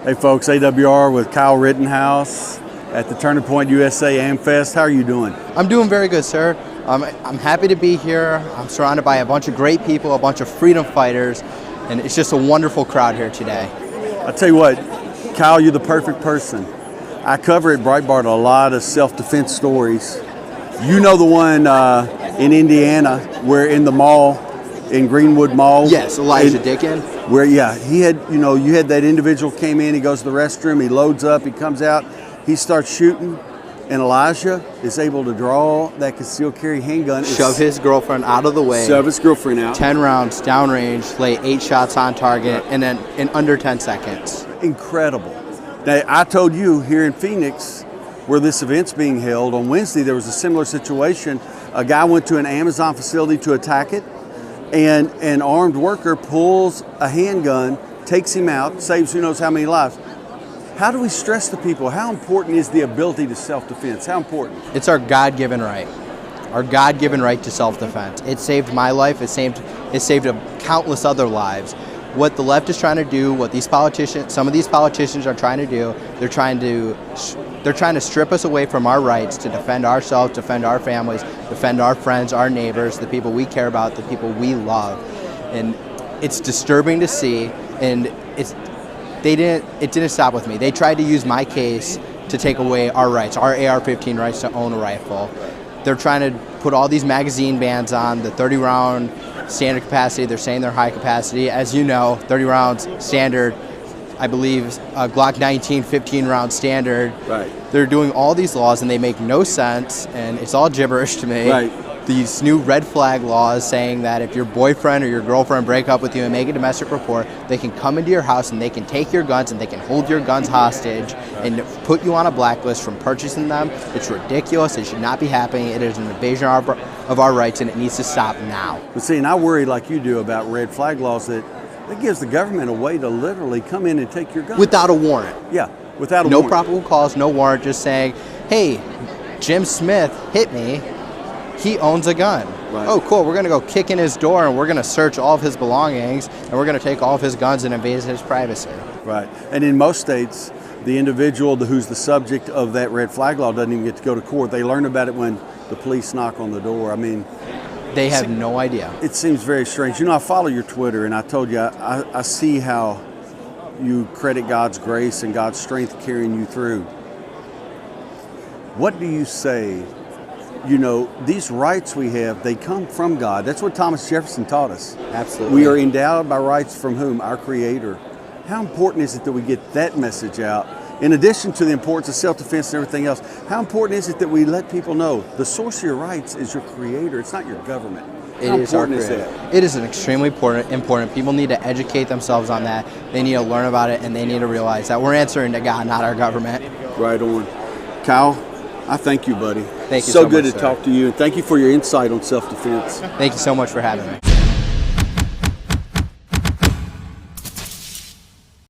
Hey folks, AWR with Kyle Rittenhouse at the Turning Point USA AmericaFest. How are you doing? I'm doing very good, sir. I'm happy to be here. I'm surrounded by a bunch of great people, a bunch of freedom fighters, and it's just a wonderful crowd here today. I'll tell you what, Kyle, you're the perfect person. I cover at Breitbart a lot of self-defense stories. You know the one in Indiana, where in the mall, in Greenwood Mall. Yes, Elijah Dickin. Where, yeah, he had, you had that individual came in, he goes to the restroom, he loads up, he comes out, he starts shooting, and Elijah is able to draw that concealed carry handgun. Shove his girlfriend out of the way. Shove his girlfriend out. 10 rounds, downrange, lay 8 shots on target, and then in under 10 seconds. Incredible. Now, I told you here in Phoenix, where this event's being held, on Wednesday there was a similar situation. A guy went to an Amazon facility to attack it, and an armed worker pulls a handgun, takes him out, saves who knows how many lives. How do we stress to people how important is the ability to self-defense? How important? It's our God-given right. Our God-given right to self-defense. It saved my life. It saved countless other lives. What the left is trying to do, what these politicians, some of these politicians are trying to do, they're trying to strip us away from our rights to defend ourselves, defend our families, defend our friends, our neighbors, the people we care about, the people we love. And it's disturbing to see, and it didn't stop with me. They tried to use my case to take away our rights, our AR-15 rights to own a rifle. They're trying to put all these magazine bans on, the 30-round standard capacity. They're saying they're high capacity. As you know, 30 rounds standard, I believe Glock 19, 15-round standard. Right. They're doing all these laws and they make no sense, and it's all gibberish to me. Right. These new red flag laws saying that if your boyfriend or your girlfriend break up with you and make a domestic report, they can come into your house and they can take your guns and they can hold your guns hostage and put you on a blacklist from purchasing them. It's ridiculous. It should not be happening. It is an invasion of our rights, and it needs to stop now. But see, and I worry like you do about red flag laws that gives the government a way to literally come in and take your gun. Without a warrant. Yeah, without a warrant. No probable cause, no warrant, just saying, hey, Jim Smith hit me. He owns a gun. Right. Oh, cool. We're going to go kick in his door and we're going to search all of his belongings and we're going to take all of his guns and invade his privacy. Right. And in most states, the individual who's the subject of that red flag law doesn't even get to go to court. They learn about it when the police knock on the door. I mean, they have no idea. It seems very strange. I follow your Twitter, and I told you I see how you credit God's grace and God's strength carrying you through. What do you say? These rights we have, they come from God. That's what Thomas Jefferson taught us. Absolutely. We are endowed by rights from whom? Our Creator. How important is it that we get that message out? In addition to the importance of self-defense and everything else, how important is it that we let people know the source of your rights is your Creator? It's not your government. How important is that? It is extremely important. People need to educate themselves on that. They need to learn about it, and they need to realize that we're answering to God, not our government. Right on. Kyle, I thank you, buddy. Thank you so much, good to sir. talk to you, and thank you for your insight on self-defense. Thank you so much for having me.